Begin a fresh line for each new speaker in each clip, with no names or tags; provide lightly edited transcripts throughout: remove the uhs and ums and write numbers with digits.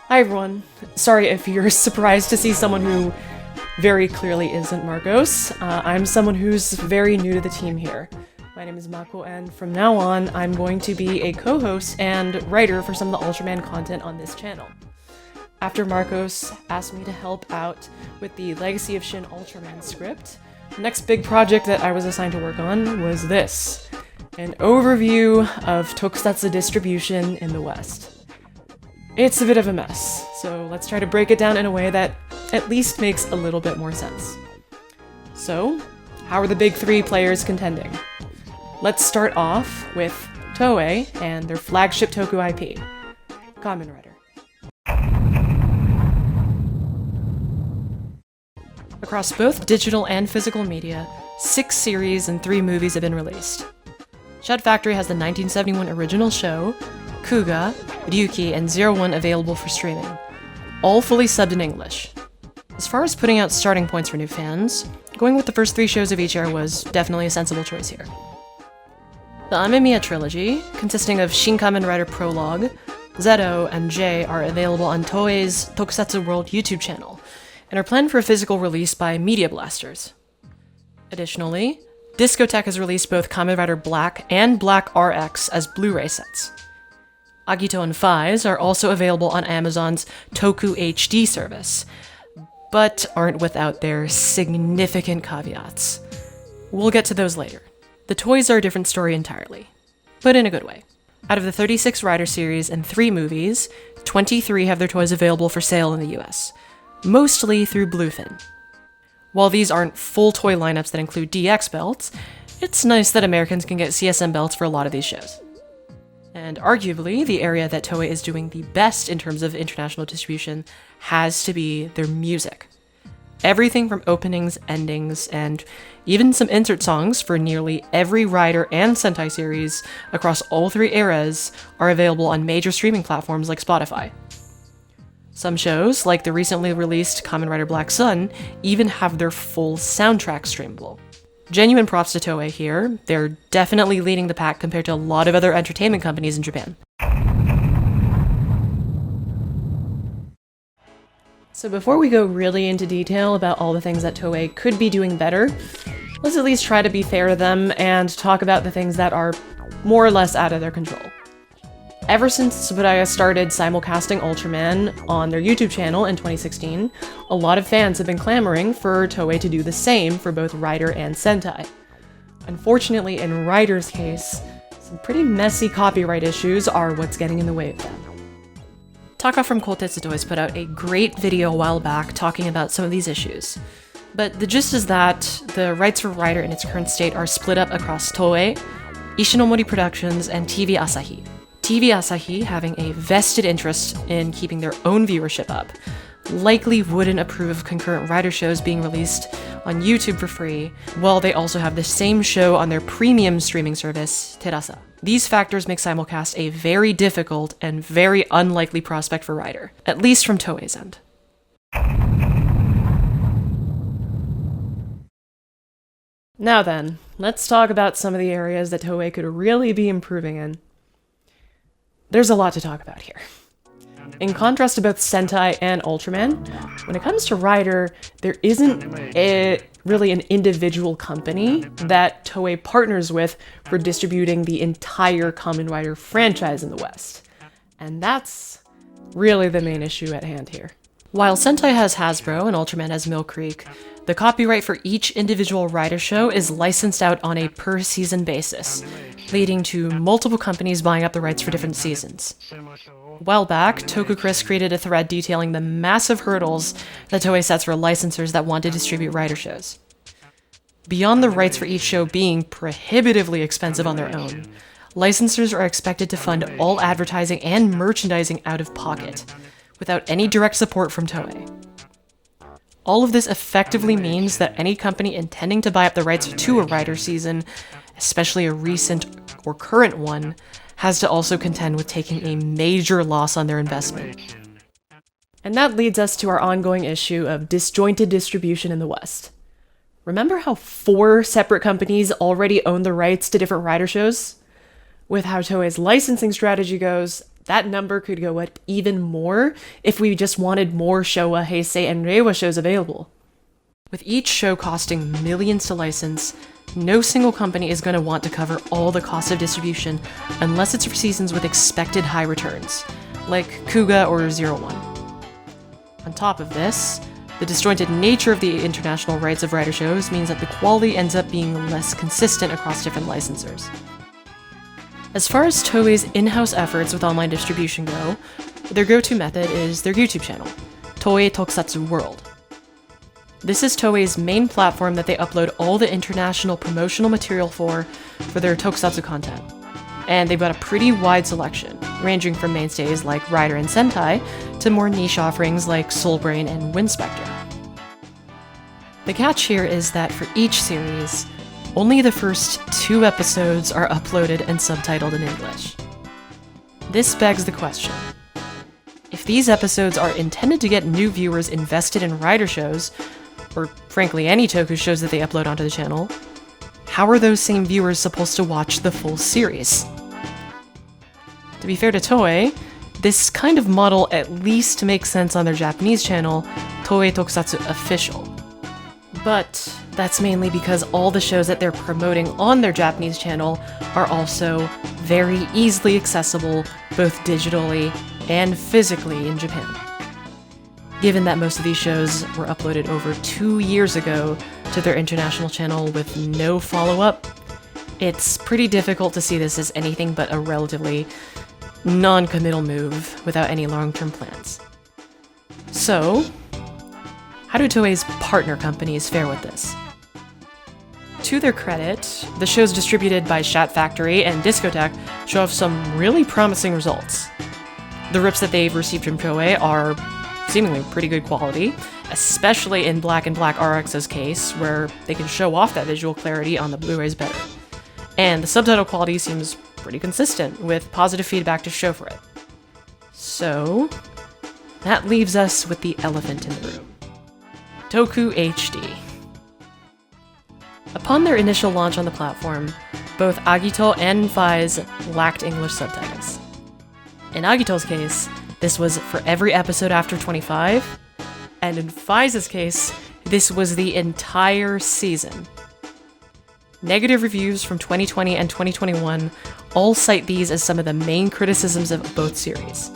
Hi everyone. Sorry if you're surprised to see someone who very clearly isn't Marcos. I'm someone who's very new to the team here. My name is Mako, and from now on, I'm going to be a co-host and writer for some of the Ultraman content on this channel. After Marcos asked me to help out with the Legacy of Shin Ultraman script, the next big project that I was assigned to work on was this: an overview of Tokusatsu distribution in the West. It's a bit of a mess, so let's try to break it down in a way that at least makes a little bit more sense. So, how are the big three players contending? Let's start off with Toei and their flagship Toku IP, Kamen Rider. Across both digital and physical media, 6 series and 3 movies have been released. Shed Factory has the 1971 original show, Kuga, Ryuki, and 01 available for streaming, all fully subbed in English. As far as putting out starting points for new fans, going with the first 3 shows of each era was definitely a sensible choice here. The Amemiya trilogy, consisting of Shin Kamen Rider Prologue, Zero, and J, are available on Toei's Tokusatsu World YouTube channel, and are planned for a physical release by Media Blasters. Additionally, Discotek has released both Kamen Rider Black and Black RX as Blu-ray sets. Agito and Faiz are also available on Amazon's Toku HD service, but aren't without their significant caveats. We'll get to those later. The toys are a different story entirely, but in a good way. Out of the 36 Rider series and 3 movies, 23 have their toys available for sale in the US, mostly through Bluefin. While these aren't full toy lineups that include DX belts, it's nice that Americans can get CSM belts for a lot of these shows. And arguably, the area that Toei is doing the best in terms of international distribution has to be their music. Everything from openings, endings, and even some insert songs for nearly every Rider and Sentai series across all 3 eras are available on major streaming platforms like Spotify. Some shows, like the recently released Kamen Rider Black Sun, even have their full soundtrack streamable. Genuine props to Toei here. They're definitely leading the pack compared to a lot of other entertainment companies in Japan. So before we go really into detail about all the things that Toei could be doing better, let's at least try to be fair to them and talk about the things that are more or less out of their control. Ever since Tsuburaya started simulcasting Ultraman on their YouTube channel in 2016, a lot of fans have been clamoring for Toei to do the same for both Rider and Sentai. Unfortunately, in Rider's case, some pretty messy copyright issues are what's getting in the way of that. Taka from Kotetsu Toys put out a great video a while back talking about some of these issues. But the gist is that the rights for Rider in its current state are split up across Toei, Ishinomori Productions, and TV Asahi. TV Asahi, having a vested interest in keeping their own viewership up, likely wouldn't approve of concurrent Rider shows being released on YouTube for free, while they also have the same show on their premium streaming service, Terasa. These factors make simulcast a very difficult and very unlikely prospect for Rider, at least from Toei's end. Now then, let's talk about some of the areas that Toei could really be improving in. There's a lot to talk about here. In contrast to both Sentai and Ultraman, when it comes to Rider, there isn't really an individual company that Toei partners with for distributing the entire Kamen Rider franchise in the West. And that's really the main issue at hand here. While Sentai has Hasbro and Ultraman has Mill Creek, the copyright for each individual Rider show is licensed out on a per-season basis, leading to multiple companies buying up the rights for different seasons. A while back, Toku Chris created a thread detailing the massive hurdles that Toei sets for licensors that want to distribute Rider shows. Beyond the rights for each show being prohibitively expensive on their own, licensors are expected to fund all advertising and merchandising out of pocket, without any direct support from Toei. All of this effectively means that any company intending to buy up the rights to a Rider season, especially a recent or current one, has to also contend with taking a major loss on their investment. And that leads us to our ongoing issue of disjointed distribution in the West. Remember how 4 separate companies already own the rights to different Rider shows? With how Toei's licensing strategy goes, that number could go up even more if we just wanted more Showa, Heisei, and Reiwa shows available. With each show costing millions to license, no single company is going to want to cover all the cost of distribution unless it's for seasons with expected high returns, like Kuga or Zero One. On top of this, the disjointed nature of the international rights of rider shows means that the quality ends up being less consistent across different licensors. As far as Toei's in-house efforts with online distribution go, their go-to method is their YouTube channel, Toei Tokusatsu World. This is Toei's main platform that they upload all the international promotional material for their tokusatsu content. And they've got a pretty wide selection, ranging from mainstays like Rider and Sentai to more niche offerings like Soulbrain and Windspectre. The catch here is that for each series, only the first 2 episodes are uploaded and subtitled in English. This begs the question: if these episodes are intended to get new viewers invested in rider shows, or frankly any toku shows that they upload onto the channel, how are those same viewers supposed to watch the full series? To be fair to Toei, this kind of model at least makes sense on their Japanese channel, Toei Tokusatsu Official. But that's mainly because all the shows that they're promoting on their Japanese channel are also very easily accessible, both digitally and physically in Japan. Given that most of these shows were uploaded over 2 years ago to their international channel with no follow-up, it's pretty difficult to see this as anything but a relatively non-committal move without any long-term plans. So, how do Toei's partner companies fare with this? To their credit, the shows distributed by Shat Factory and Discotek show off some really promising results. The rips that they've received from Toei are seemingly pretty good quality, especially in Black and Black RX's case, where they can show off that visual clarity on the Blu-rays better. And the subtitle quality seems pretty consistent, with positive feedback to show for it. So, that leaves us with the elephant in the room. Toku HD. Upon their initial launch on the platform, both Agito and Faiz lacked English subtitles. In Agito's case, this was for every episode after 25, and in Faiz's case, this was the entire season. Negative reviews from 2020 and 2021 all cite these as some of the main criticisms of both series.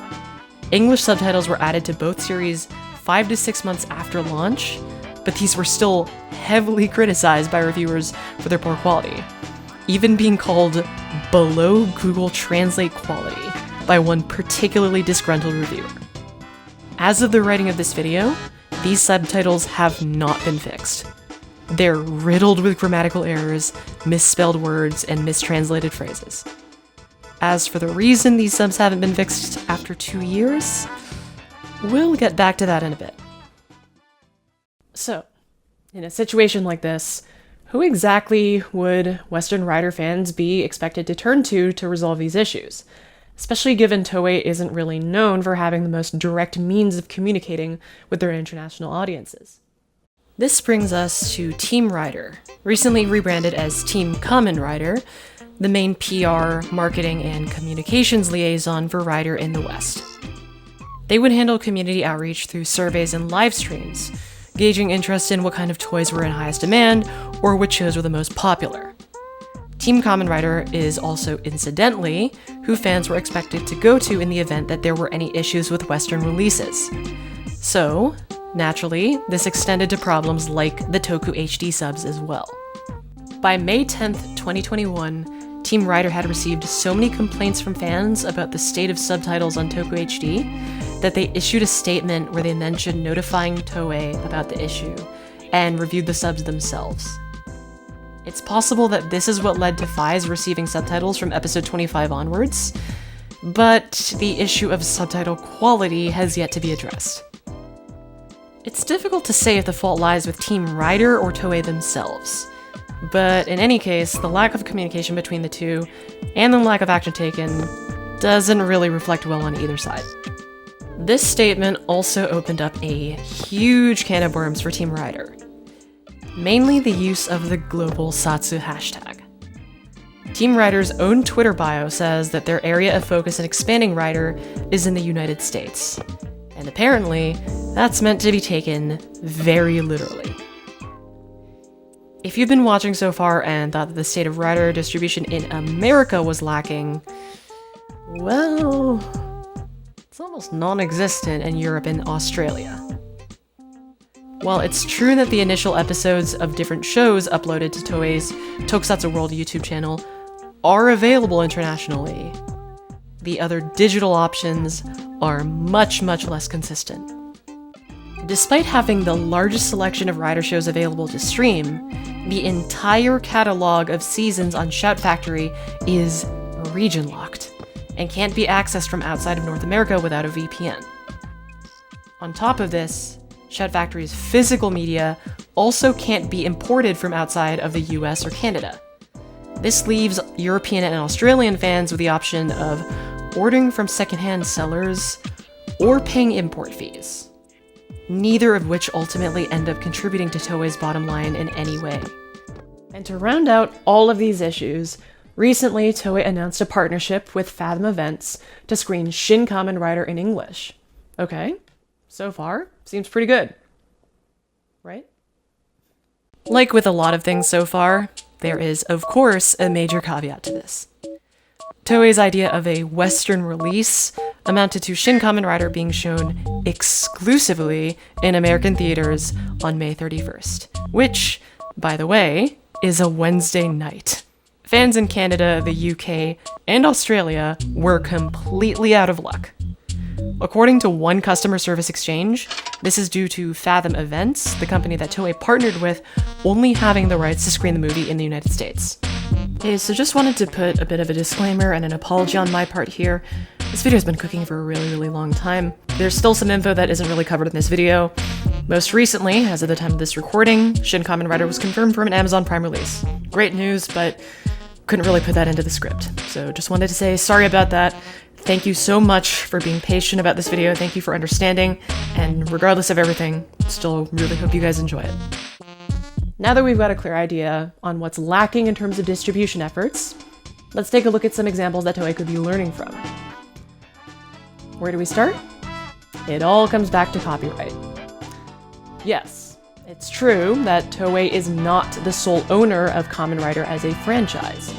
English subtitles were added to both series 5 to 6 months after launch, but these were still heavily criticized by reviewers for their poor quality, even being called below Google Translate quality by one particularly disgruntled reviewer. As of the writing of this video, these subtitles have not been fixed. They're riddled with grammatical errors, misspelled words, and mistranslated phrases. As for the reason these subs haven't been fixed after 2 years, we'll get back to that in a bit. So, in a situation like this, who exactly would Western Rider fans be expected to turn to resolve these issues? Especially given Toei isn't really known for having the most direct means of communicating with their international audiences. This brings us to Team Rider, recently rebranded as Team Kamen Rider, the main PR, marketing, and communications liaison for Rider in the West. They would handle community outreach through surveys and live streams, gauging interest in what kind of toys were in highest demand or which shows were the most popular. Team Kamen Rider is also, incidentally, who fans were expected to go to in the event that there were any issues with Western releases. So, naturally, this extended to problems like the Toku HD subs as well. By May 10th, 2021, Team Rider had received so many complaints from fans about the state of subtitles on Toku HD that they issued a statement where they mentioned notifying Toei about the issue and reviewed the subs themselves. It's possible that this is what led to Faiz receiving subtitles from episode 25 onwards, but the issue of subtitle quality has yet to be addressed. It's difficult to say if the fault lies with Team Rider or Toei themselves, but in any case, the lack of communication between the two and the lack of action taken doesn't really reflect well on either side. This statement also opened up a huge can of worms for Team Rider. Mainly the use of the global Satsu hashtag. Team Rider's own Twitter bio says that their area of focus in expanding Rider is in the United States. And apparently, that's meant to be taken very literally. If you've been watching so far and thought that the state of Rider distribution in America was lacking, well, it's almost non-existent in Europe and Australia. While it's true that the initial episodes of different shows uploaded to Toei's Tokusatsu World YouTube channel are available internationally, the other digital options are much, much less consistent. Despite having the largest selection of Rider shows available to stream, the entire catalog of seasons on Shout Factory is region-locked and can't be accessed from outside of North America without a VPN. On top of this, Shout Factory's physical media also can't be imported from outside of the US or Canada. This leaves European and Australian fans with the option of ordering from secondhand sellers or paying import fees, neither of which ultimately end up contributing to Toei's bottom line in any way. And to round out all of these issues, recently Toei announced a partnership with Fathom Events to screen Shin Kamen Rider in English. Okay, so far, seems pretty good, right? Like with a lot of things so far, there is, of course, a major caveat to this. Toei's idea of a Western release amounted to Shin Kamen Rider being shown exclusively in American theaters on May 31st, which, by the way, is a Wednesday night. Fans in Canada, the UK, and Australia were completely out of luck. According to one customer service exchange, this is due to Fathom Events, the company that Toei partnered with, only having the rights to screen the movie in the United States. Okay, so just wanted to put a bit of a disclaimer and an apology on my part here. This video's been cooking for a really, really long time. There's still some info that isn't really covered in this video. Most recently, as of the time of this recording, Shin Kamen Rider was confirmed for an Amazon Prime release. Great news, but couldn't really put that into the script. So just wanted to say sorry about that. Thank you so much for being patient about this video. Thank you for understanding. And regardless of everything, still really hope you guys enjoy it. Now that we've got a clear idea on what's lacking in terms of distribution efforts, let's take a look at some examples that Toei could be learning from. Where do we start? It all comes back to copyright. Yes, it's true that Toei is not the sole owner of Kamen Rider as a franchise.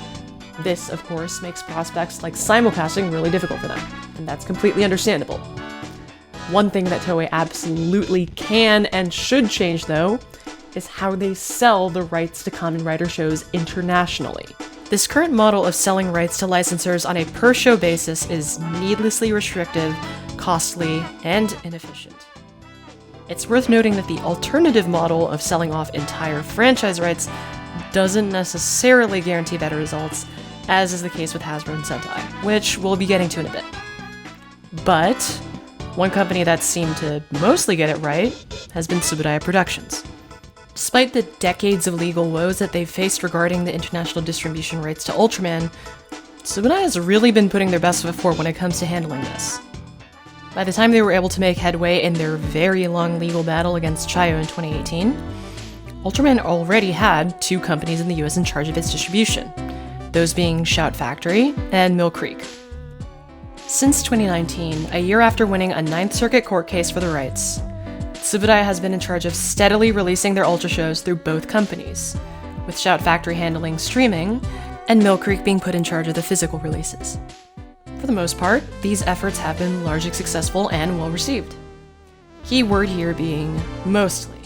This, of course, makes prospects like simulcasting really difficult for them, and that's completely understandable. One thing that Toei absolutely can and should change, though, is how they sell the rights to Kamen Rider shows internationally. This current model of selling rights to licensors on a per-show basis is needlessly restrictive, costly, and inefficient. It's worth noting that the alternative model of selling off entire franchise rights doesn't necessarily guarantee better results, as is the case with Hasbro and Sentai, which we'll be getting to in a bit. But one company that seemed to mostly get it right has been Tsuburaya Productions. Despite the decades of legal woes that they've faced regarding the international distribution rights to Ultraman, Tsuburaya has really been putting their best foot forward when it comes to handling this. By the time they were able to make headway in their very long legal battle against Chayo in 2018, Ultraman already had two companies in the US in charge of its distribution, those being Shout Factory and Mill Creek. Since 2019, a year after winning a Ninth Circuit court case for the rights, Tsuburaya has been in charge of steadily releasing their Ultra shows through both companies, with Shout Factory handling streaming and Mill Creek being put in charge of the physical releases. For the most part, these efforts have been largely successful and well received. Key word here being mostly.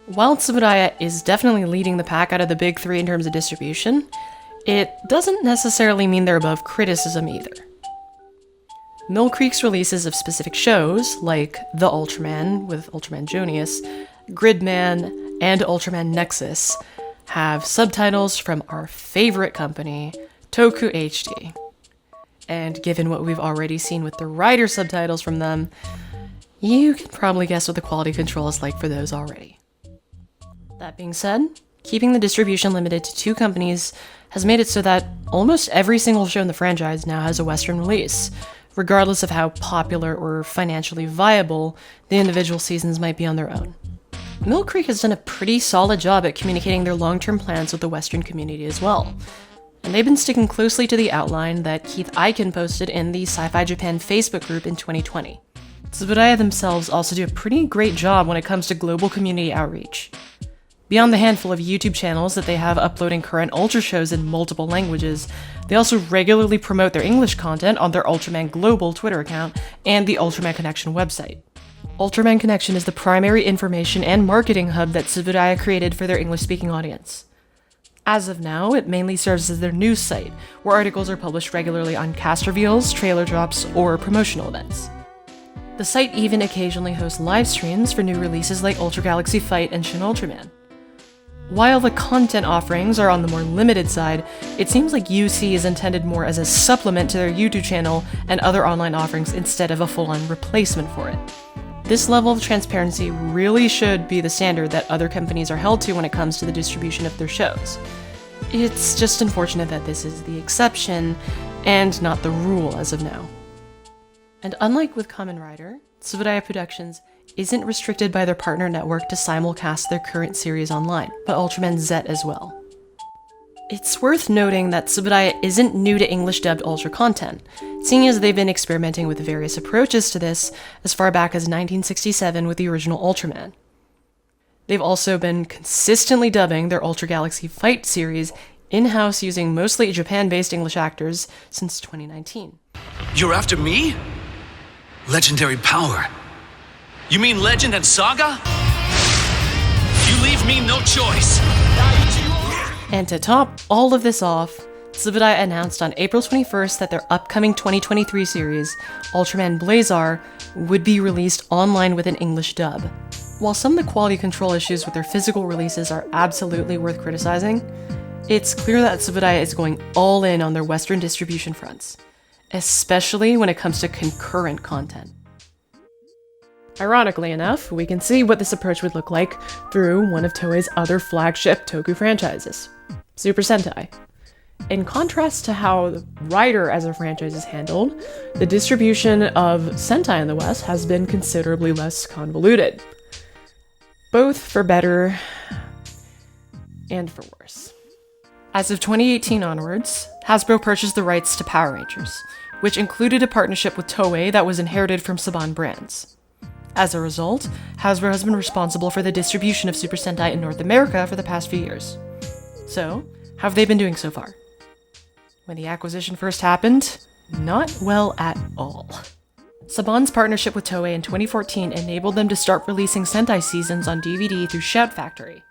While Tsuburaya is definitely leading the pack out of the big three in terms of distribution, it doesn't necessarily mean they're above criticism either. Mill Creek's releases of specific shows, like The Ultraman with Ultraman Junius, Gridman, and Ultraman Nexus, have subtitles from our favorite company, Toku HD. And given what we've already seen with the Rider subtitles from them, you can probably guess what the quality control is like for those already. That being said, keeping the distribution limited to two companies has made it so that almost every single show in the franchise now has a Western release, regardless of how popular or financially viable the individual seasons might be on their own. Mill Creek has done a pretty solid job at communicating their long-term plans with the Western community as well, And they've been sticking closely to the outline that Keith Eichen posted in the Sci-Fi Japan Facebook group in 2020. Tsuburaya themselves also do a pretty great job when it comes to global community outreach. Beyond the handful of YouTube channels that they have uploading current Ultra shows in multiple languages, they also regularly promote their English content on their Ultraman Global Twitter account and the Ultraman Connection website. Ultraman Connection is the primary information and marketing hub that Tsuburaya created for their English-speaking audience. As of now, it mainly serves as their news site, where articles are published regularly on cast reveals, trailer drops, or promotional events. The site even occasionally hosts live streams for new releases like Ultra Galaxy Fight and Shin Ultraman. While the content offerings are on the more limited side, it seems like UC is intended more as a supplement to their YouTube channel and other online offerings instead of a full-on replacement for it. This level of transparency really should be the standard that other companies are held to when it comes to the distribution of their shows. It's just unfortunate that this is the exception and not the rule as of now. And unlike with Kamen Rider, Tsuburaya Productions isn't restricted by their partner network to simulcast their current series online, but Ultraman Z as well. It's worth noting that Tsuburaya isn't new to English-dubbed Ultra content, seeing as they've been experimenting with various approaches to this as far back as 1967 with the original Ultraman. They've also been consistently dubbing their Ultra Galaxy Fight series in-house using mostly Japan-based English actors since 2019.
You're after me? Legendary power. You mean Legend and Saga? You leave me no choice.
And to top all of this off, Tsuburaya announced on April 21st that their upcoming 2023 series, Ultraman Blazar, would be released online with an English dub. While some of the quality control issues with their physical releases are absolutely worth criticizing, it's clear that Tsuburaya is going all in on their Western distribution fronts, especially when it comes to concurrent content. Ironically enough, we can see what this approach would look like through one of Toei's other flagship Toku franchises, Super Sentai. In contrast to how Rider as a franchise is handled, the distribution of Sentai in the West has been considerably less convoluted, both for better and for worse. As of 2018 onwards, Hasbro purchased the rights to Power Rangers, which included a partnership with Toei that was inherited from Saban Brands. As a result, Hasbro has been responsible for the distribution of Super Sentai in North America for the past few years. So, how have they been doing so far? When the acquisition first happened, not well at all. Saban's partnership with Toei in 2014 enabled them to start releasing Sentai seasons on DVD through Shout Factory,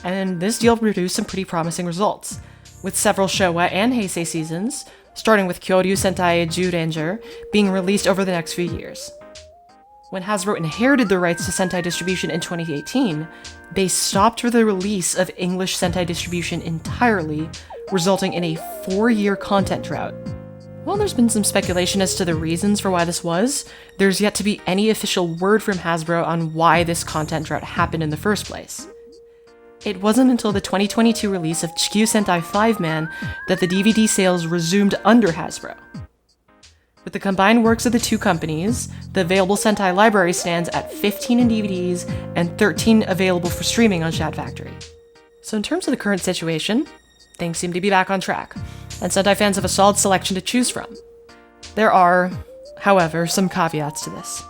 and this deal produced some pretty promising results, with several Showa and Heisei seasons, starting with Kyoryu Sentai Zyuranger, being released over the next few years. When Hasbro inherited the rights to Sentai distribution in 2018, they stopped the release of English Sentai distribution entirely, resulting in a 4-year content drought. While there's been some speculation as to the reasons for why this was, there's yet to be any official word from Hasbro on why this content drought happened in the first place. It wasn't until the 2022 release of Chikyu Sentai 5-Man that the DVD sales resumed under Hasbro. With the combined works of the two companies, the available Sentai library stands at 15 in DVDs and 13 available for streaming on Shout Factory. So in terms of the current situation, things seem to be back on track, and Sentai fans have a solid selection to choose from. There are, however, some caveats to this.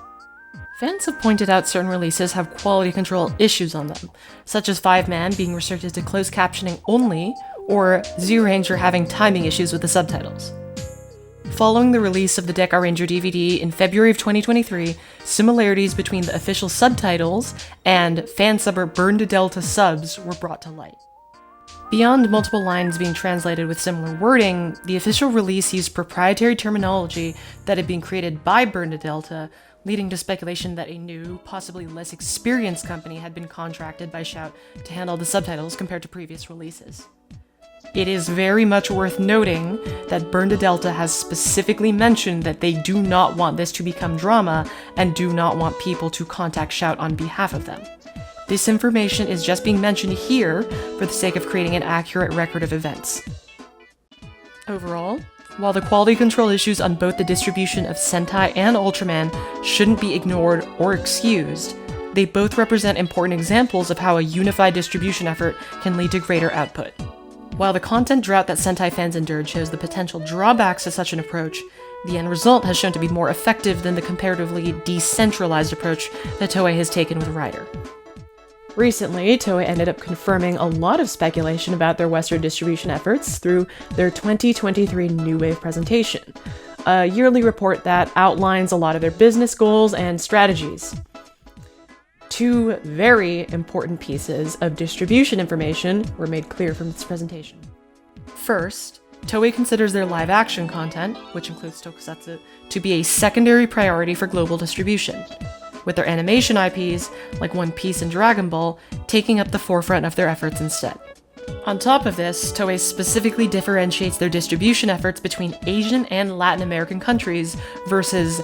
Fans have pointed out certain releases have quality control issues on them, such as 5-Man being restricted to closed captioning only, or Zyuranger having timing issues with the subtitles. Following the release of the Deca Ranger DVD in February of 2023, similarities between the official subtitles and fansubber Burn to Delta subs were brought to light. Beyond multiple lines being translated with similar wording, the official release used proprietary terminology that had been created by Burn to Delta, leading to speculation that a new, possibly less experienced company had been contracted by Shout to handle the subtitles compared to previous releases. It is very much worth noting that Burn to Delta has specifically mentioned that they do not want this to become drama and do not want people to contact Shout on behalf of them. This information is just being mentioned here for the sake of creating an accurate record of events. Overall, while the quality control issues on both the distribution of Sentai and Ultraman shouldn't be ignored or excused, they both represent important examples of how a unified distribution effort can lead to greater output. While the content drought that Sentai fans endured shows the potential drawbacks to such an approach, the end result has shown to be more effective than the comparatively decentralized approach that Toei has taken with Rider. Recently, Toei ended up confirming a lot of speculation about their Western distribution efforts through their 2023 New Wave presentation, a yearly report that outlines a lot of their business goals and strategies. Two very important pieces of distribution information were made clear from this presentation. First, Toei considers their live-action content, which includes Tokusatsu, to be a secondary priority for global distribution, with their animation IPs, like One Piece and Dragon Ball, taking up the forefront of their efforts instead. On top of this, Toei specifically differentiates their distribution efforts between Asian and Latin American countries versus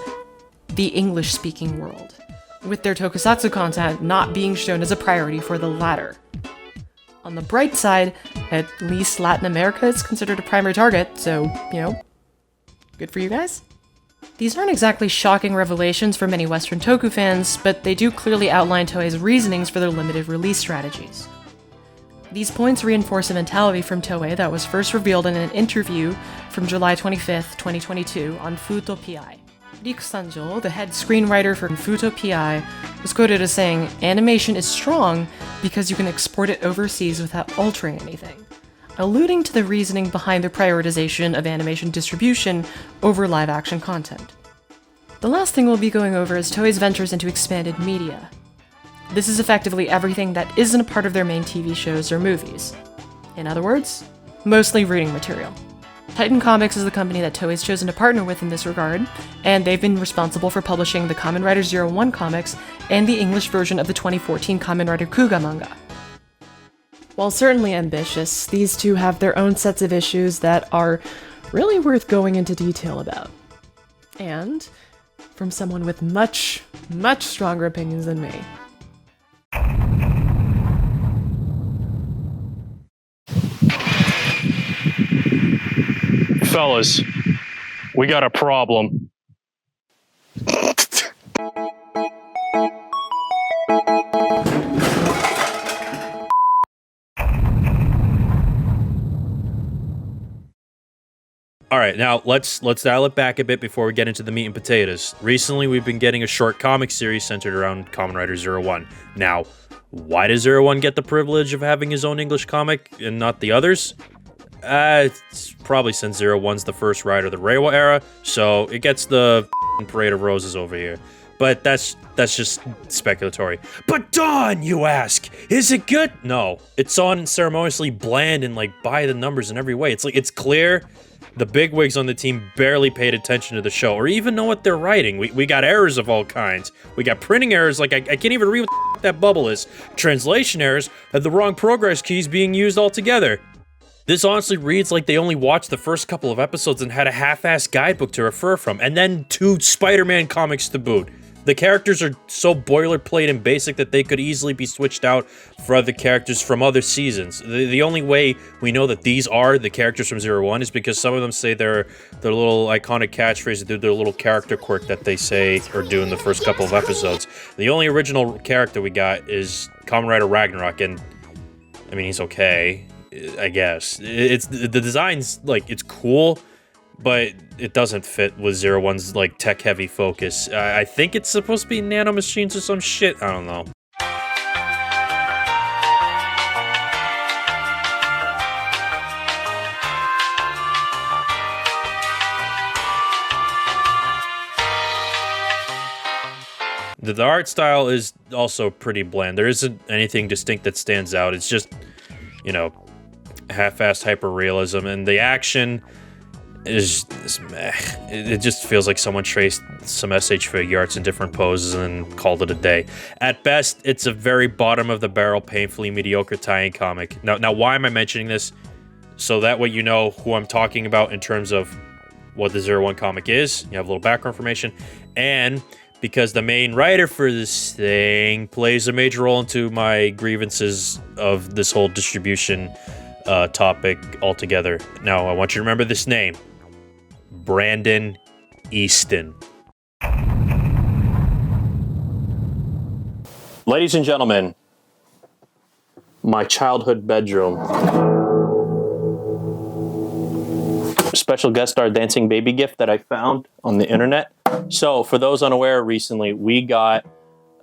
the English-speaking world, with their Tokusatsu content not being shown as a priority for the latter. On the bright side, at least Latin America is considered a primary target, so, good for you guys. These aren't exactly shocking revelations for many Western Toku fans, but they do clearly outline Toei's reasonings for their limited release strategies. These points reinforce a mentality from Toei that was first revealed in an interview from July 25th, 2022 on Futo PI. Riku Sanjo, the head screenwriter for Futo PI, was quoted as saying, "Animation is strong because you can export it overseas without altering anything," alluding to the reasoning behind their prioritization of animation distribution over live-action content. The last thing we'll be going over is Toei's ventures into expanded media. This is effectively everything that isn't a part of their main TV shows or movies. In other words, mostly reading material. Titan Comics is the company that Toei's chosen to partner with in this regard, and they've been responsible for publishing the Kamen Rider 01 comics and the English version of the 2014 Kamen Rider Kuga manga. While certainly ambitious, these two have their own sets of issues that are really worth going into detail about. And from someone with much, much stronger opinions than me.
Fellas, we got a problem.
All right, now let's dial it back a bit before we get into the meat and potatoes. Recently, we've been getting a short comic series centered around Kamen Rider 01. Now, why does 01 get the privilege of having his own English comic and not the others? It's probably since 01's the first rider of the Reiwa era, so it gets the parade of roses over here. But that's just speculatory. But Dawn, you ask, is it good? No, it's unceremoniously bland and by the numbers in every way. It's clear the bigwigs on the team barely paid attention to the show or even know what they're writing. We got errors of all kinds. We got printing errors, I can't even read what that bubble is. Translation errors, and the wrong progress keys being used altogether. This honestly reads like they only watched the first couple of episodes and had a half-assed guidebook to refer from, and then 2 Spider-Man comics to boot. The characters are so boilerplate and basic that they could easily be switched out for other characters from other seasons. The only way we know that these are the characters from 01 is because some of them say their little iconic catchphrase, their little character quirk that they say or do in the first couple of episodes. The only original character we got is Kamen Rider Ragnarok, and I mean, he's okay, I guess. It's the design's it's cool, but it doesn't fit with 01's tech-heavy focus. I think it's supposed to be nanomachines or some shit. I don't know. The art style is also pretty bland. There isn't anything distinct that stands out. It's just, half-assed hyper-realism, and the action is meh. It just feels like someone traced some SH figure arts in different poses and called it a day. At best, it's a very bottom-of-the-barrel, painfully mediocre tie-in comic. Now, why am I mentioning this? So that way you know who I'm talking about in terms of what the 01 comic is. You have a little background information, and because the main writer for this thing plays a major role into my grievances of this whole distribution topic altogether. Now, I want you to remember this name. Brandon Easton.
Ladies and gentlemen, my childhood bedroom.
special guest star dancing baby gift that I found on the internet. So for those unaware, recently we got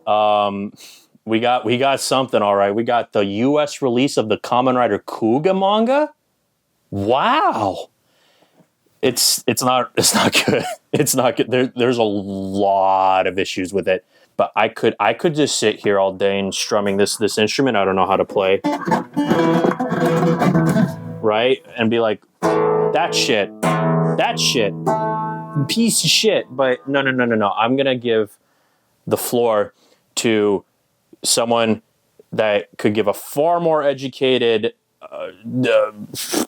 something. All right, we got the U.S. release of the Kamen Rider Kuga manga. Wow, it's not good. It's not good. There's a lot of issues with it. But I could just sit here all day and strumming this instrument I don't know how to play, right? And be like, that shit, piece of shit. But no. I'm gonna give the floor to someone that could give a far more educated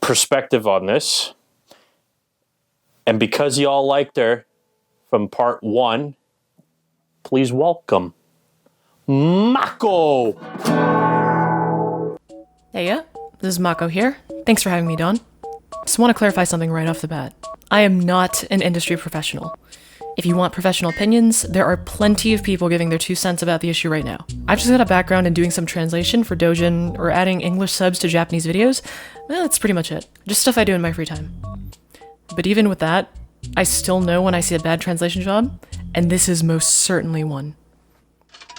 perspective on this. And because y'all liked her from part 1, please welcome Mako.
Hey, yeah, this is Mako here. Thanks for having me, Don. Just want to clarify something right off the bat. I am not an industry professional. If you want professional opinions, there are plenty of people giving their 2 cents about the issue right now. I've just got a background in doing some translation for Dojin or adding English subs to Japanese videos. That's pretty much it. Just stuff I do in my free time. But even with that, I still know when I see a bad translation job, and this is most certainly one.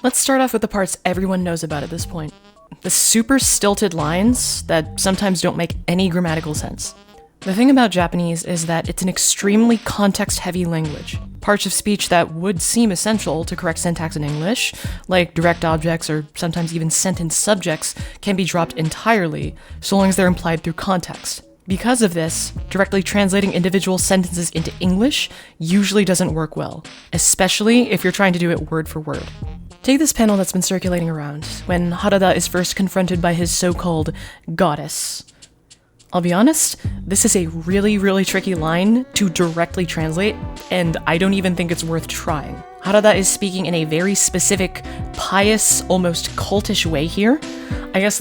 Let's start off with the parts everyone knows about at this point. The super stilted lines that sometimes don't make any grammatical sense. The thing about Japanese is that it's an extremely context-heavy language. Parts of speech that would seem essential to correct syntax in English, like direct objects or sometimes even sentence subjects, can be dropped entirely, so long as they're implied through context. Because of this, directly translating individual sentences into English usually doesn't work well, especially if you're trying to do it word for word. Take this panel that's been circulating around, when Harada is first confronted by his so-called goddess. I'll be honest, this is a really, really tricky line to directly translate, and I don't even think it's worth trying. Harada is speaking in a very specific, pious, almost cultish way here. I guess,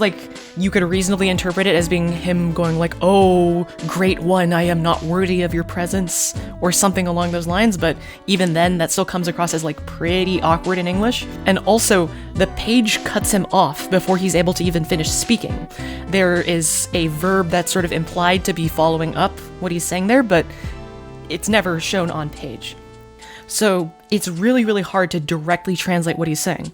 you could reasonably interpret it as being him going like, "Oh, great one, I am not worthy of your presence," or something along those lines, but even then, that still comes across as, pretty awkward in English. And also, the page cuts him off before he's able to even finish speaking. There is a verb that's sort of implied to be following up what he's saying there, but it's never shown on page. So, it's really, really hard to directly translate what he's saying.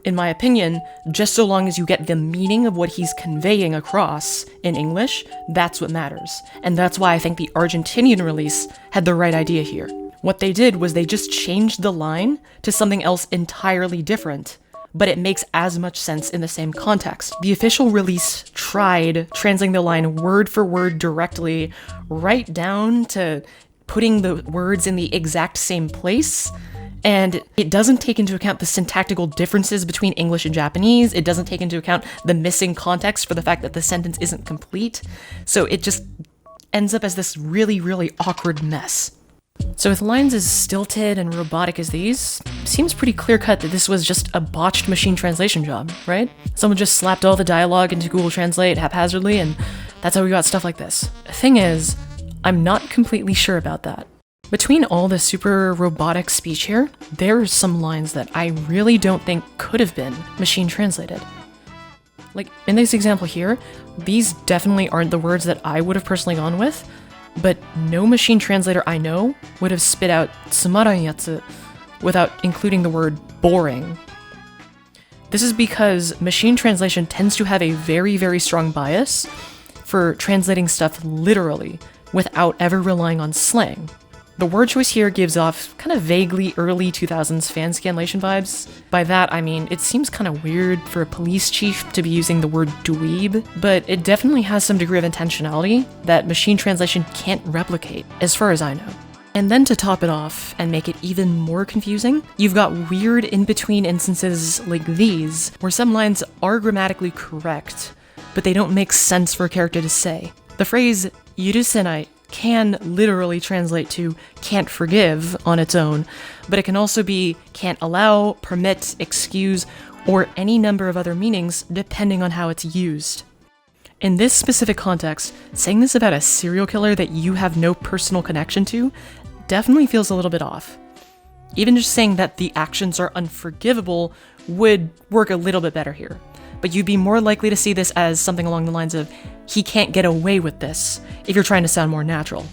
In my opinion, just so long as you get the meaning of what he's conveying across in English, that's what matters. And that's why I think the Argentinian release had the right idea here. What they did was they just changed the line to something else entirely different, but it makes as much sense in the same context. The official release tried translating the line word for word directly, right down to putting the words in the exact same place, and it doesn't take into account the syntactical differences between English and Japanese. It doesn't take into account the missing context for the fact that the sentence isn't complete. So it just ends up as this really, really awkward mess. So with lines as stilted and robotic as these, it seems pretty clear-cut that this was just a botched machine translation job, right? Someone just slapped all the dialogue into Google Translate haphazardly, and that's how we got stuff like this. The thing is, I'm not completely sure about that. Between all the super robotic speech here, there are some lines that I really don't think could have been machine translated. In this example here, these definitely aren't the words that I would have personally gone with, but no machine translator I know would have spit out "tsumaran yatsu" without including the word boring. This is because machine translation tends to have a very, very strong bias for translating stuff literally without ever relying on slang. The word choice here gives off kind of vaguely early 2000s fan scanlation vibes. By that, I mean, it seems kind of weird for a police chief to be using the word dweeb, but it definitely has some degree of intentionality that machine translation can't replicate, as far as I know. And then to top it off and make it even more confusing, you've got weird in-between instances like these, where some lines are grammatically correct, but they don't make sense for a character to say. The phrase "yurusenai" can literally translate to "can't forgive" on its own, but it can also be "can't allow," "permit," "excuse," or any number of other meanings depending on how it's used. In this specific context, saying this about a serial killer that you have no personal connection to definitely feels a little bit off. Even just saying that the actions are unforgivable would work a little bit better here. but you'd be more likely to see this as something along the lines of, he can't get away with this, if you're trying to sound more natural.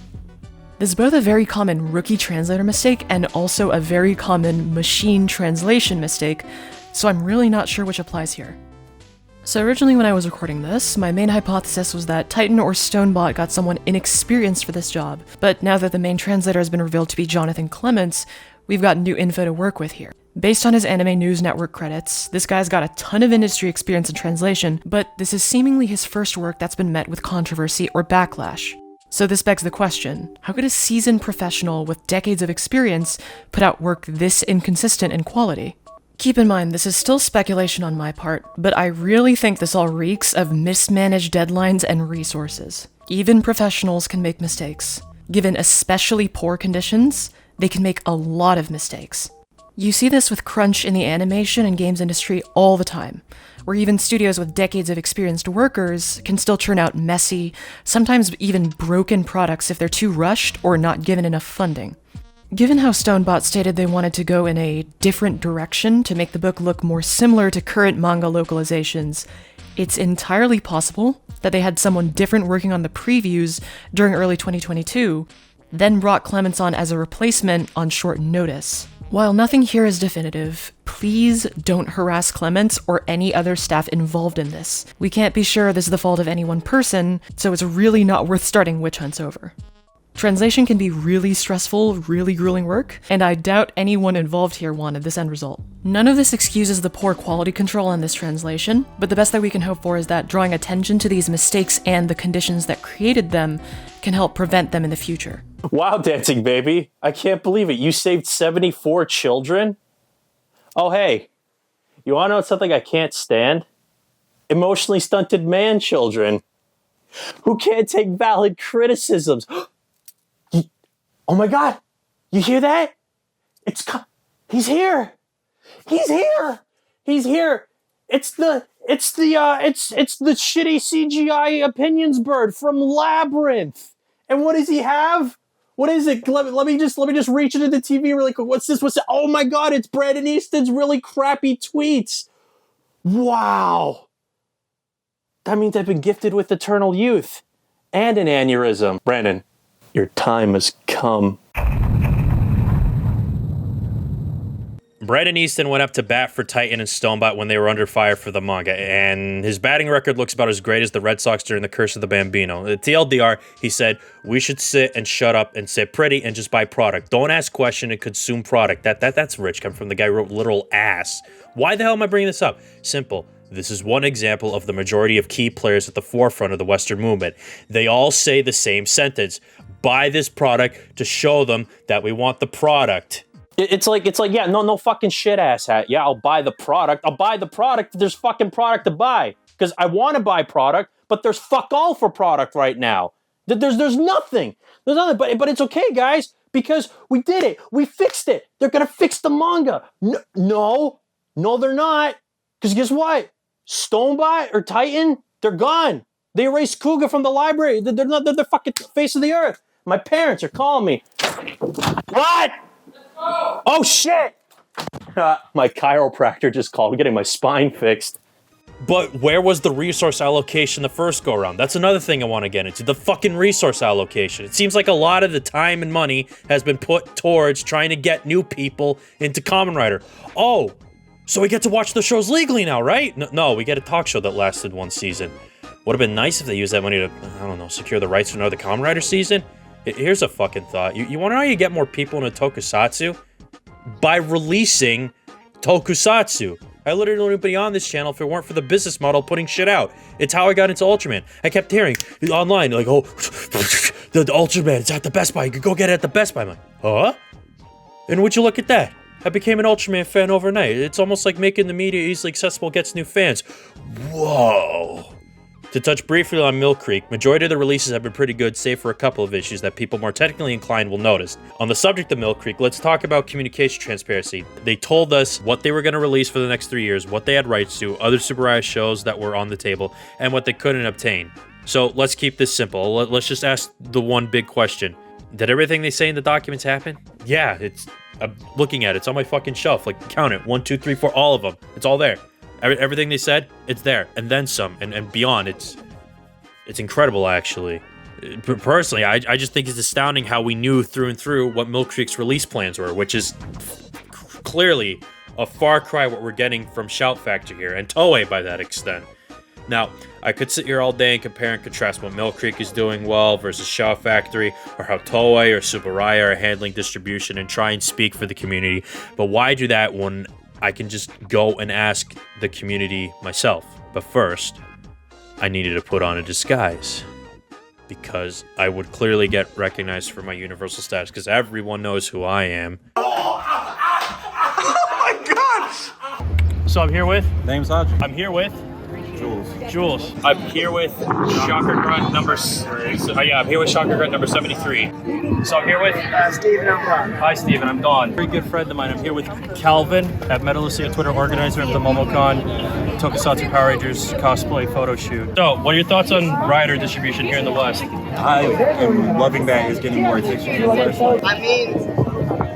This is both a very common rookie translator mistake and also a very common machine translation mistake, so I'm really not sure which applies here. So originally when I was recording this, my main hypothesis was that Titan or Stonebot got someone inexperienced for this job, but now that the main translator has been revealed to be Jonathan Clements, we've got new info to work with here. Based on his Anime News Network credits, this guy's got a ton of industry experience in translation, but this is seemingly his first work that's been met with controversy or backlash. So this begs the question, how could a seasoned professional with decades of experience put out work this inconsistent in quality? Keep in mind, this is still speculation on my part, but I really think this all reeks of mismanaged deadlines and resources. Even professionals can make mistakes. Given especially poor conditions, they can make a lot of mistakes. You see this with crunch in the animation and games industry all the time, where even studios with decades of experienced workers can still churn out messy, sometimes even broken products if they're too rushed or not given enough funding. Given how Stonebot stated they wanted to go in a different direction to make the book look more similar to current manga localizations, it's entirely possible that they had someone different working on the previews during early 2022, then brought Clements on as a replacement on short notice. While nothing here is definitive, please don't harass Clements or any other staff involved in this. We can't be sure this is the fault of any one person, so it's really not worth starting witch hunts over. Translation can be really stressful, really grueling work, and I doubt anyone involved here wanted this end result. None of this excuses the poor quality control on this translation, but the best that we can hope for is that drawing attention to these mistakes and the conditions that created them can help prevent them in the future.
Wow, Dancing Baby. I can't believe it. You saved 74 children? Oh, hey. You want to know something I can't stand? Emotionally stunted man children who can't take valid criticisms. Oh my God. You hear that? He's here. He's here. He's here. It's the shitty CGI opinions bird from Labyrinth. And what does he have? What is it? Let me just reach into the TV really quick. What's this? Oh my God, it's Brandon Easton's really crappy tweets. Wow. That means I've been gifted with eternal youth and an aneurysm. Brandon, your time has come. Brandon Easton went up to bat for Titan and Stonebot when they were under fire for the manga, and his batting record looks about as great as the Red Sox during the Curse of the Bambino. At TLDR, he said, "We should sit and shut up and sit pretty and just buy product. Don't ask question and consume product." That's rich, coming from the guy who wrote Literal Ass. Why the hell am I bringing this up? Simple. This is one example of the majority of key players at the forefront of the Western movement. They all say the same sentence. Buy this product to show them that we want the product. It's like, yeah, no fucking shit ass hat. Yeah, I'll buy the product. I'll buy the product if there's fucking product to buy. Because I want to buy product, but there's fuck all for product right now. There's nothing. There's nothing, but it's okay, guys, because we did it. We fixed it. They're going to fix the manga. No, they're not. Because guess what? Stonebot or Titan, they're gone. They erased Kuga from the library. They're the fucking face of the earth. My parents are calling me. What? Oh, shit! My chiropractor just called. I'm getting my spine fixed. But where was the resource allocation the first go-around? That's another thing I want to get into. The fucking resource allocation. It seems like a lot of the time and money has been put towards trying to get new people into Kamen Rider. Oh, so we get to watch the shows legally now, right? No, we get a talk show that lasted one season. Would have been nice if they used that money to, I don't know, secure the rights for another Kamen Rider season. Here's a fucking thought. You want to know how you get more people into Tokusatsu? By releasing Tokusatsu. I literally wouldn't be on this channel if it weren't for the business model putting shit out. It's how I got into Ultraman. I kept hearing online, like, oh, the Ultraman, it's at the Best Buy. You could go get it at the Best Buy. I'm like, huh? And would you look at that? I became an Ultraman fan overnight. It's almost like making the media easily accessible gets new fans. Whoa. To touch briefly on Mill Creek, majority of the releases have been pretty good, save for a couple of issues that people more technically inclined will notice. On the subject of Mill Creek, let's talk about communication transparency. They told us what they were going to release for the next 3 years, what they had rights to, other Tsuburaya shows that were on the table, and what they couldn't obtain. So let's keep this simple. Let's just ask the one big question. Did everything they say in the documents happen? Yeah, I'm looking at it. It's on my fucking shelf. Like, count it. 1, 2, 3, 4, all of them. It's all there. Everything they said, it's there, and then some, and beyond. It's incredible, actually. Personally, I just think it's astounding how we knew through and through what Milk Creek's release plans were, which is clearly a far cry what we're getting from Shout Factory here, and Toei by that extent. Now, I could sit here all day and compare and contrast what Milk Creek is doing well versus Shout Factory, or how Toei or Tsuburaya are handling distribution and try and speak for the community, but why do that when I can just go and ask the community myself? But first, I needed to put on a disguise, because I would clearly get recognized for my universal status, because everyone knows who I am.
So I'm here with?
Name's Audrey.
I'm here with?
Jules.
I'm here with Shocker Grunt number... I'm here with Shocker Grunt number 73. So I'm here with...
Steven, I'm Ron.
Hi, Steven. I'm Don. Very good friend of mine. I'm here with Calvin at Metalucia, Twitter organizer of the MomoCon Tokusatsu Power Rangers cosplay photo shoot. So, what are your thoughts on rider distribution here in the West?
I am loving that it's getting more attention in the West.
I mean,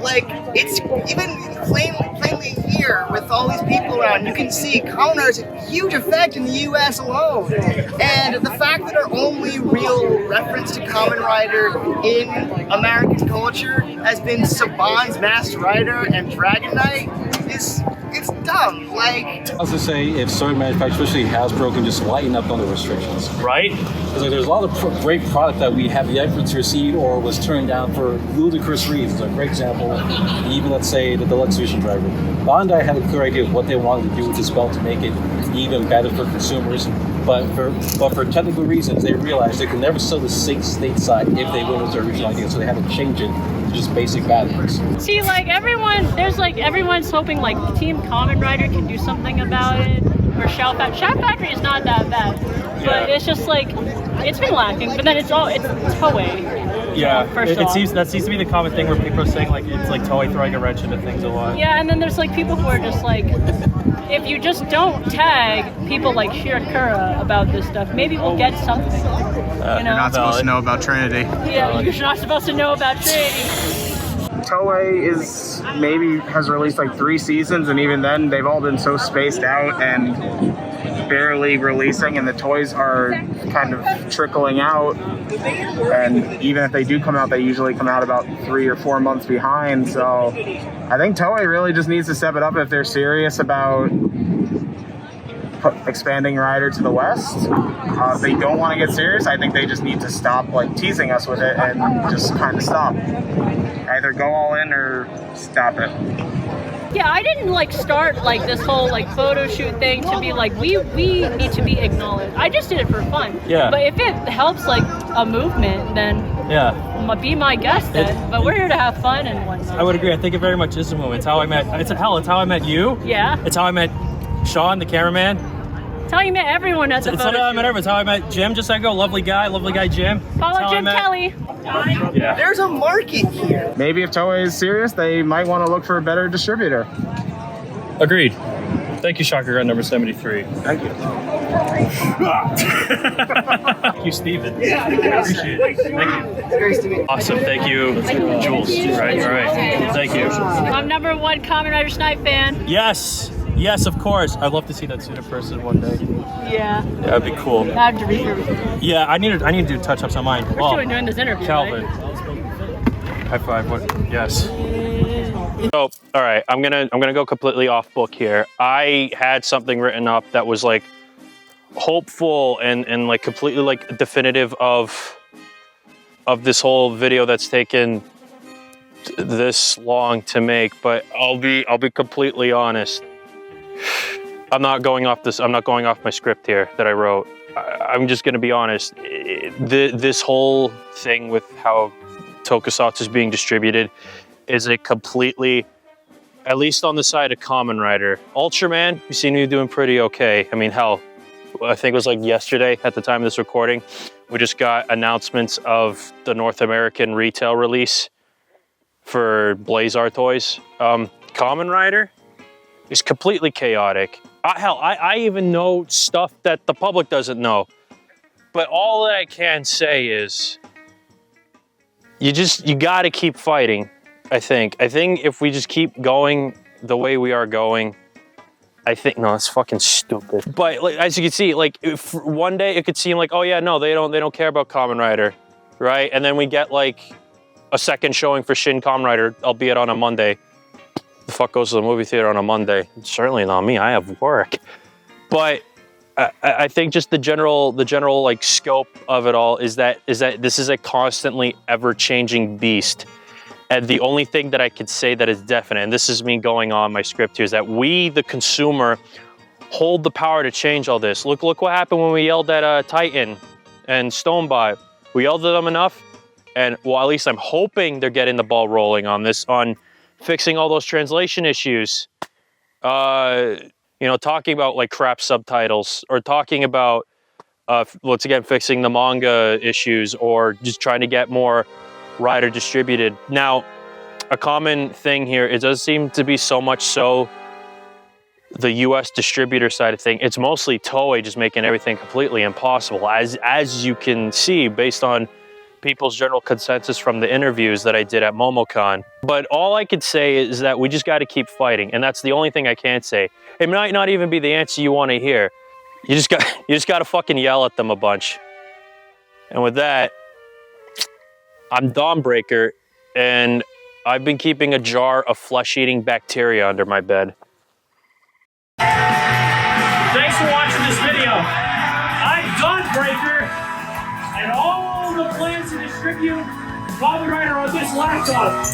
like, it's even plainly here with all these people around, you can see Kamen Rider has a huge effect in the US alone. And the fact that our only real reference to Kamen Rider in American culture has been Saban's Masked Rider and Dragon Knight it's dumb. Like,
I was to say, if certain manufacturers, especially Hasbro, can just lighten up on the restrictions.
Right?
Because there's a lot of great product that we have the effort to receive or was turned down for ludicrous reasons. A great example, even let's say the Deluxe Vision Driver. Bandai had a clear idea of what they wanted to do with this belt to make it even better for consumers. But for technical reasons, they realized they could never sell the stateside if they went with their original idea, so they had to change it to just basic batteries.
See, like everyone's hoping like Team Kamen Rider can do something about it, or Shout Factory. Shout Factory is not that bad, but it's just like it's been lacking. But then it's Toei.
Yeah,
it
seems to be the common thing where people are saying like it's like Toei throwing a wrench into things a lot.
Yeah, and then there's like people who are just like, if you just don't tag people like Shirakura about this stuff, maybe we'll get something.
You're not supposed to know about Trinity.
Yeah, you're not supposed to know about Trinity.
Toei has released like 3 seasons, and even then they've all been so spaced out and barely releasing, and the toys are kind of trickling out. And even if they do come out, they usually come out about 3 or 4 months behind. So I think Toei really just needs to step it up if they're serious about expanding Rider to the West. If they don't want to get serious, I think they just need to stop like teasing us with it and just kind of stop. Either go all in or stop it.
Yeah, I didn't like start like this whole like photo shoot thing to be like we need to be acknowledged. I just did it for fun.
Yeah.
But if it helps like a movement, then be my guest then. But we're here to have fun and one.
I would agree. I think it very much is a movement. It's how I met. It's how I met you.
Yeah.
It's how I met Sean, the cameraman.
It's how you met everyone at the photo shoot.
It's how I met everyone. It's how I met Jim. Just like lovely guy Jim.
Follow Jim Kelly.
Yeah.
There's a market here.
Maybe if Toei is serious, they might want to look for a better distributor.
Agreed. Thank you, Shocker Grunt number 73.
Thank you.
Thank you, Steven. Appreciate it. Thank you.
Nice to meet you.
Awesome. Thank you, Jules. Right. All right. Thank you.
I'm #1 Kamen Rider Snipe fan.
Yes, of course. I'd love to see that suit in person one day.
Yeah.
That'd be cool.
I have to read everything.
Yeah, I need to do touch-ups on mine.
We're doing this interview,
Calvin.
Right?
High five. What? Yes. So, all right, I'm gonna go completely off book here. I had something written up that was like hopeful and like completely like definitive of this whole video that's taken this long to make, but I'll be completely honest. I'm not going off my script here that I wrote. I'm just gonna be honest. This whole thing with how Tokusatsu is being distributed is a completely, at least on the side of Kamen Rider. Ultraman, you seem to be doing pretty okay. I mean, hell, I think it was like yesterday at the time of this recording, we just got announcements of the North American retail release for Blazar toys. Kamen Rider is completely chaotic. I even know stuff that the public doesn't know. But all that I can say is, you gotta keep fighting, I think. I think if we just keep going the way we are going, I think no, it's fucking stupid. But like, as you can see, like if one day it could seem like, oh yeah, no, they don't care about Kamen Rider, right? And then we get like a second showing for Shin Kamen Rider, albeit on a Monday. The fuck goes to the movie theater on a Monday? Certainly not me. I have work. But I think just the general like scope of it all is that this is a constantly ever-changing beast. And the only thing that I could say that is definite, and this is me going on my script here, is that we, the consumer, hold the power to change all this. Look what happened when we yelled at Titan and Stonebot. We yelled at them enough, and well, at least I'm hoping they're getting the ball rolling on this, on fixing all those translation issues. You know, talking about like crap subtitles, or talking about, once again, fixing the manga issues, or just trying to get more rider distributed. Now, a common thing here, it does seem to be so much so the US distributor side of thing. It's mostly Toei just making everything completely impossible, as you can see based on people's general consensus from the interviews that I did at MomoCon. But all I could say is that we just got to keep fighting, and that's the only thing I can say. It might not even be the answer you want to hear. You just got to fucking yell at them a bunch. And with that, I'm Dawnbreaker, and I've been keeping a jar of flesh-eating bacteria under my bed.
Thanks for watching this video. I'm Dawnbreaker, and all the plans to distribute Kamen Rider on this laptop.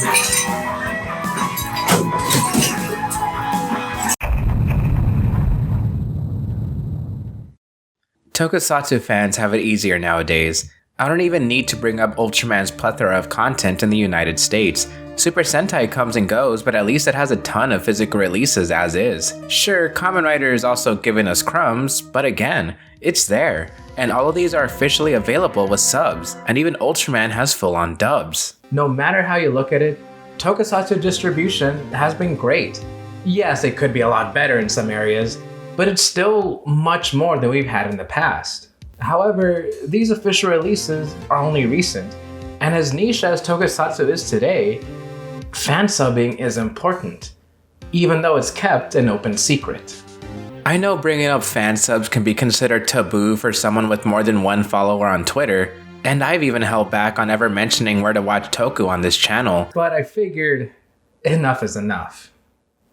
Tokusatsu fans have it easier nowadays. I don't even need to bring up Ultraman's plethora of content in the United States. Super Sentai comes and goes, but at least it has a ton of physical releases as is. Sure, Kamen Rider is also giving us crumbs, but again, it's there. And all of these are officially available with subs, and even Ultraman has full-on dubs.
No matter how you look at it, Tokusatsu distribution has been great. Yes, it could be a lot better in some areas, but it's still much more than we've had in the past. However, these official releases are only recent, and as niche as Tokusatsu is today, fansubbing is important, even though it's kept an open secret.
I know bringing up fansubs can be considered taboo for someone with more than one follower on Twitter, and I've even held back on ever mentioning where to watch Toku on this channel.
But I figured enough is enough.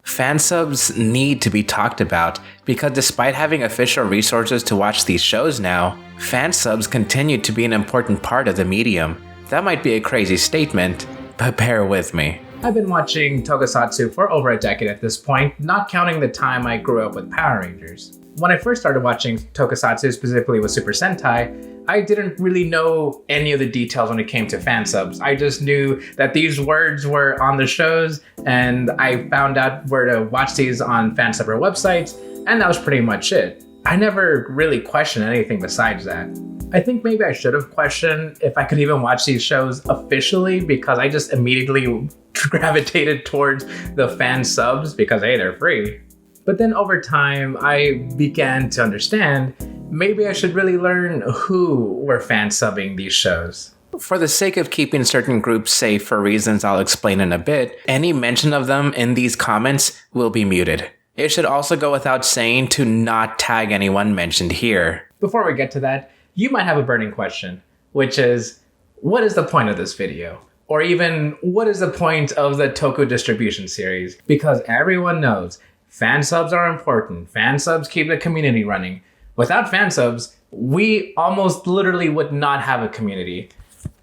Fansubs need to be talked about, because despite having official resources to watch these shows now, fansubs continue to be an important part of the medium. That might be a crazy statement, but bear with me.
I've been watching Tokusatsu for over a decade at this point, not counting the time I grew up with Power Rangers. When I first started watching Tokusatsu, specifically with Super Sentai, I didn't really know any of the details when it came to fansubs. I just knew that these words were on the shows, and I found out where to watch these on fansubber websites, and that was pretty much it. I never really questioned anything besides that. I think maybe I should have questioned if I could even watch these shows officially, because I just immediately gravitated towards the fan subs because, hey, they're free. But then over time, I began to understand maybe I should really learn who were fan subbing these shows.
For the sake of keeping certain groups safe for reasons I'll explain in a bit, any mention of them in these comments will be muted. It should also go without saying to not tag anyone mentioned here.
Before we get to that, you might have a burning question, which is, what is the point of this video? Or even, what is the point of the Toku distribution series? Because everyone knows fansubs are important. Fansubs keep the community running. Without fansubs, we almost literally would not have a community.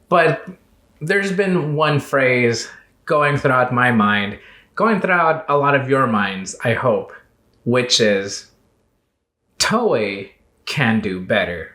But there's been one phrase going throughout my mind, going throughout a lot of your minds, I hope, which is, Toei can do better.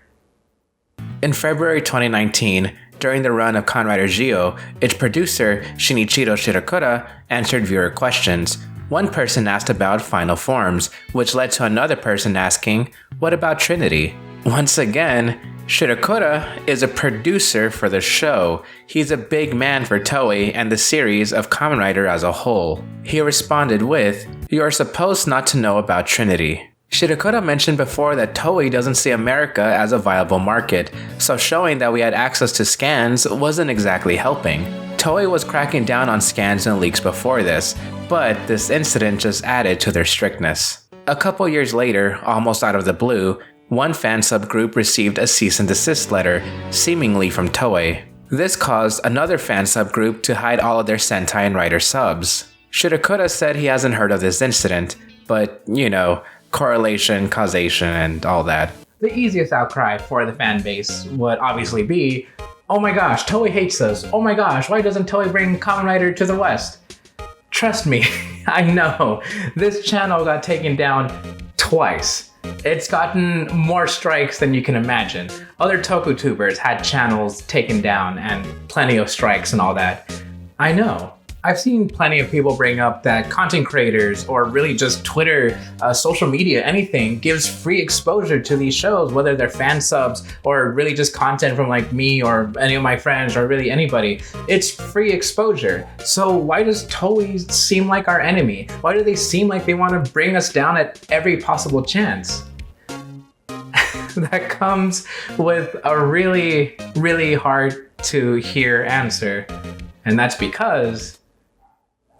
In February 2019, during the run of Kamen Rider Geo, its producer, Shinichiro Shirakura, answered viewer questions. One person asked about final forms, which led to another person asking, what about Trinity? Once again, Shirakura is a producer for the show. He's a big man for Toei and the series of Kamen Rider as a whole. He responded with, you are supposed not to know about Trinity. Shirakura mentioned before that Toei doesn't see America as a viable market, so showing that we had access to scans wasn't exactly helping. Toei was cracking down on scans and leaks before this, but this incident just added to their strictness. A couple years later, almost out of the blue, one fansub group received a cease and desist letter, seemingly from Toei. This caused another fansub group to hide all of their Sentai and writer subs. Shirakura said he hasn't heard of this incident, but, you know, correlation, causation, and all that.
The easiest outcry for the fan base would obviously be, oh my gosh, Toei hates us. Oh my gosh, why doesn't Toei bring Kamen Rider to the West? Trust me, I know. This channel got taken down twice. It's gotten more strikes than you can imagine. Other TokuTubers had channels taken down and plenty of strikes and all that. I know. I've seen plenty of people bring up that content creators or really just Twitter, social media, anything gives free exposure to these shows, whether they're fan subs or really just content from like me or any of my friends or really anybody. It's free exposure. So why does Toei seem like our enemy? Why do they seem like they want to bring us down at every possible chance? That comes with a really, really hard to hear answer. And that's because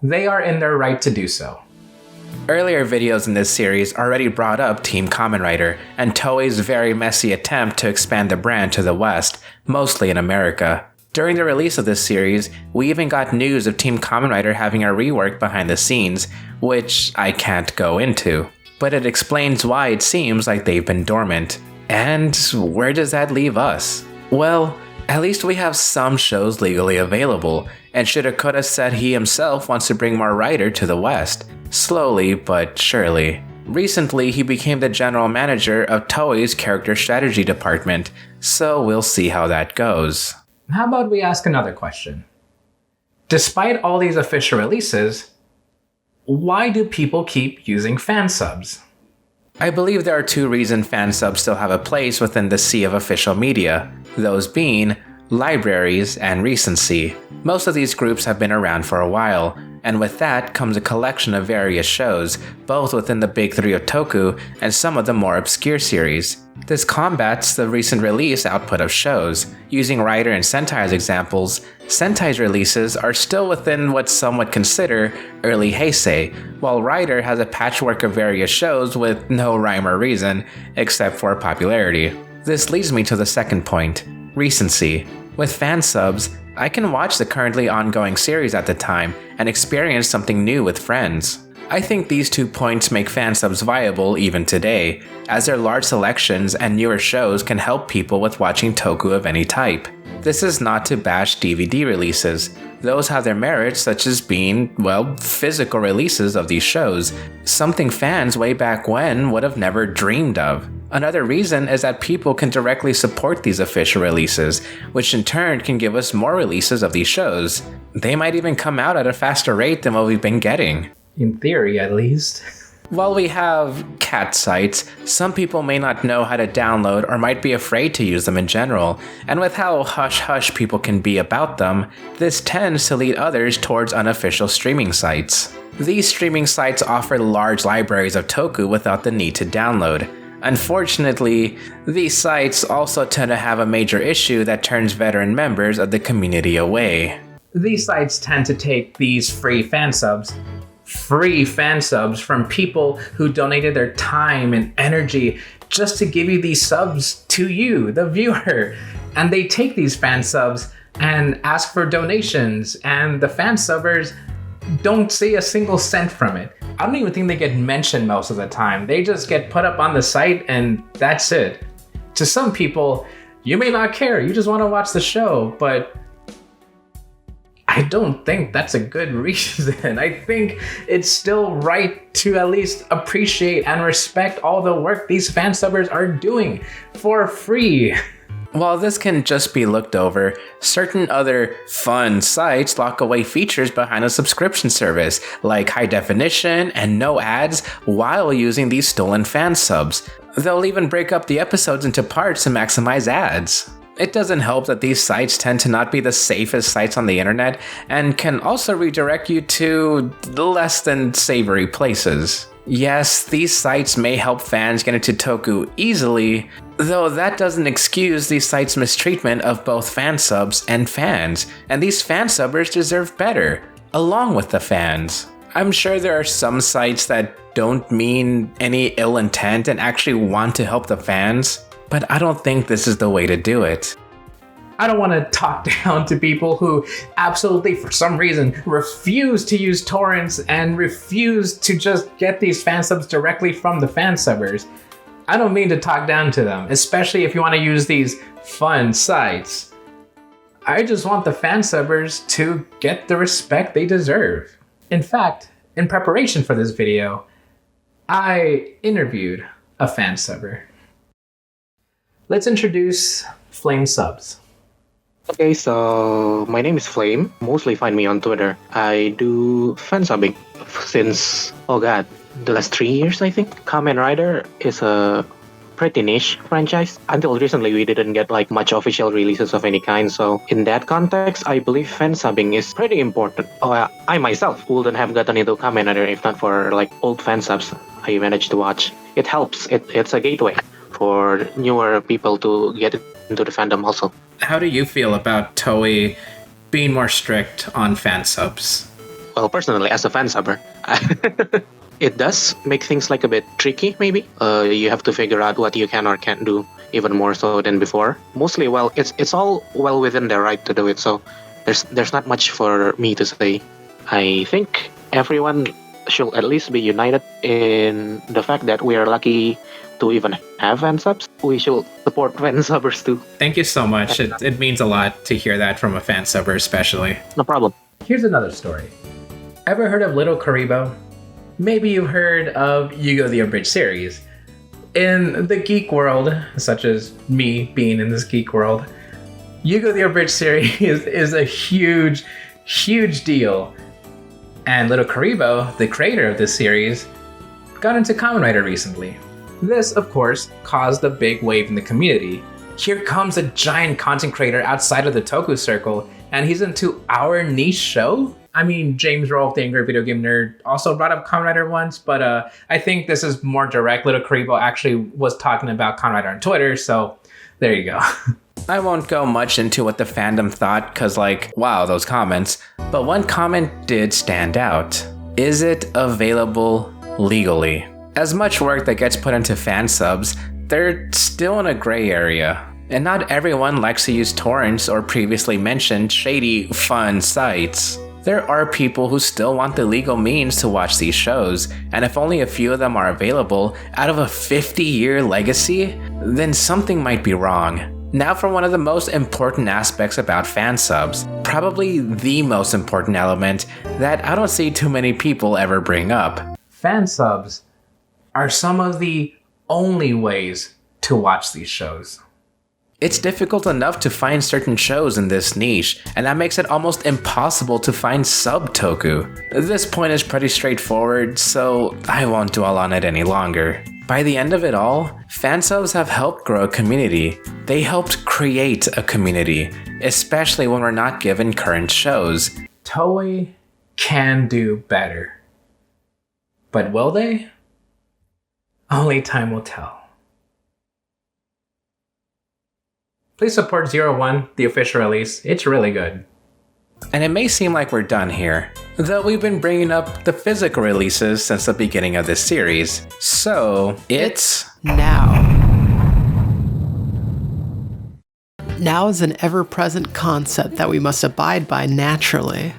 they are in their right to do so.
Earlier videos in this series already brought up Team Kamen Rider and Toei's very messy attempt to expand the brand to the West, mostly in America. During the release of this series, we even got news of Team Kamen Rider having a rework behind the scenes, which I can't go into. But it explains why it seems like they've been dormant. And where does that leave us? Well, at least we have some shows legally available, and Shirakura said he himself wants to bring more Rider to the West, slowly but surely. Recently, he became the general manager of Toei's character strategy department, so we'll see how that goes.
How about we ask another question? Despite all these official releases, why do people keep using fansubs?
I believe there are two reasons fansubs still have a place within the sea of official media, those being libraries and recency. Most of these groups have been around for a while, and with that comes a collection of various shows, both within the big three of Toku and some of the more obscure series. This combats the recent release output of shows. Using Rider and Sentai as examples, Sentai's releases are still within what some would consider early Heisei, while Rider has a patchwork of various shows with no rhyme or reason, except for popularity. This leads me to the second point, recency. With fansubs, I can watch the currently ongoing series at the time and experience something new with friends. I think these 2 points make fansubs viable even today, as their large selections and newer shows can help people with watching Toku of any type. This is not to bash DVD releases. Those have their merits, such as being, well, physical releases of these shows, something fans way back when would have never dreamed of. Another reason is that people can directly support these official releases, which in turn can give us more releases of these shows. They might even come out at a faster rate than what we've been getting.
In theory, at least.
While we have cat sites, some people may not know how to download or might be afraid to use them in general, and with how hush-hush people can be about them, this tends to lead others towards unofficial streaming sites. These streaming sites offer large libraries of Toku without the need to download. Unfortunately, these sites also tend to have a major issue that turns veteran members of the community away.
These sites tend to take these free fansubs from people who donated their time and energy just to give you these subs to you, the viewer. And they take these fansubs and ask for donations, and the fansubbers don't see a single cent from it. I don't even think they get mentioned most of the time. They just get put up on the site and that's it. To some people, you may not care, you just want to watch the show, but I don't think that's a good reason. I think it's still right to at least appreciate and respect all the work these fansubbers are doing for free.
While this can just be looked over, certain other fun sites lock away features behind a subscription service, like high definition and no ads, while using these stolen fansubs. They'll even break up the episodes into parts to maximize ads. It doesn't help that these sites tend to not be the safest sites on the internet and can also redirect you to less than savory places. Yes, these sites may help fans get into Toku easily, though that doesn't excuse these sites' mistreatment of both fansubs and fans, and these fansubbers deserve better, along with the fans. I'm sure there are some sites that don't mean any ill intent and actually want to help the fans, but I don't think this is the way to do it.
I don't want to talk down to people who absolutely, for some reason, refuse to use torrents and refuse to just get these fansubs directly from the fansubbers. I don't mean to talk down to them, especially if you want to use these fun sites. I just want the fansubbers to get the respect they deserve. In fact, in preparation for this video, I interviewed a fansubber. Let's introduce Flame Subs.
Okay, so my name is Flame. Mostly find me on Twitter. I do fansubbing since, the last 3 years, I think. Kamen Rider is a pretty niche franchise. Until recently, we didn't get much official releases of any kind. So in that context, I believe fansubbing is pretty important. I myself wouldn't have gotten into Kamen Rider if not for old fansubs I managed to watch. It helps. It's a gateway for newer people to get into the fandom also.
How do you feel about Toei being more strict on fansubs?
Well, personally, as a fansubber, it does make things a bit tricky, maybe. You have to figure out what you can or can't do, even more so than before. Mostly, it's all well within their right to do it, so there's not much for me to say. I think everyone should at least be united in the fact that we are lucky to even have fansubs. We should support fansubbers too.
Thank you so much. It means a lot to hear that from a fansubber especially.
No problem.
Here's another story. Ever heard of Little Karibo? Maybe you've heard of Yu-Gi-Oh! The Abridged series. In the geek world, such as me being in this geek world, Yu-Gi-Oh! The Abridged series is a huge, huge deal. And Little Karibo, the creator of this series, got into Kamen Rider recently. This, of course, caused a big wave in the community. Here comes a giant content creator outside of the Toku circle, and he's into our niche show? I mean, James Rolfe, the Angry Video Game Nerd, also brought up Kamen Rider once, but I think this is more direct. Little Karibo actually was talking about Kamen Rider on Twitter, so there you go.
I won't go much into what the fandom thought, cause wow, those comments. But one comment did stand out. Is it available legally? As much work that gets put into fansubs, they're still in a gray area. And not everyone likes to use torrents or previously mentioned shady, fun sites. There are people who still want the legal means to watch these shows, and if only a few of them are available out of a 50-year legacy, then something might be wrong. Now for one of the most important aspects about fansubs, probably the most important element that I don't see too many people ever bring up.
Fansubs are some of the only ways to watch these shows.
It's difficult enough to find certain shows in this niche, and that makes it almost impossible to find sub-toku. This point is pretty straightforward, so I won't dwell on it any longer. By the end of it all, fansubs have helped grow a community. They helped create a community, especially when we're not given current shows.
Toei can do better. But will they? Only time will tell. Please support 01, the official release. It's really good.
And it may seem like we're done here, though we've been bringing up the physical releases since the beginning of this series. So, it's
now. Now is an ever-present concept that we must abide by naturally.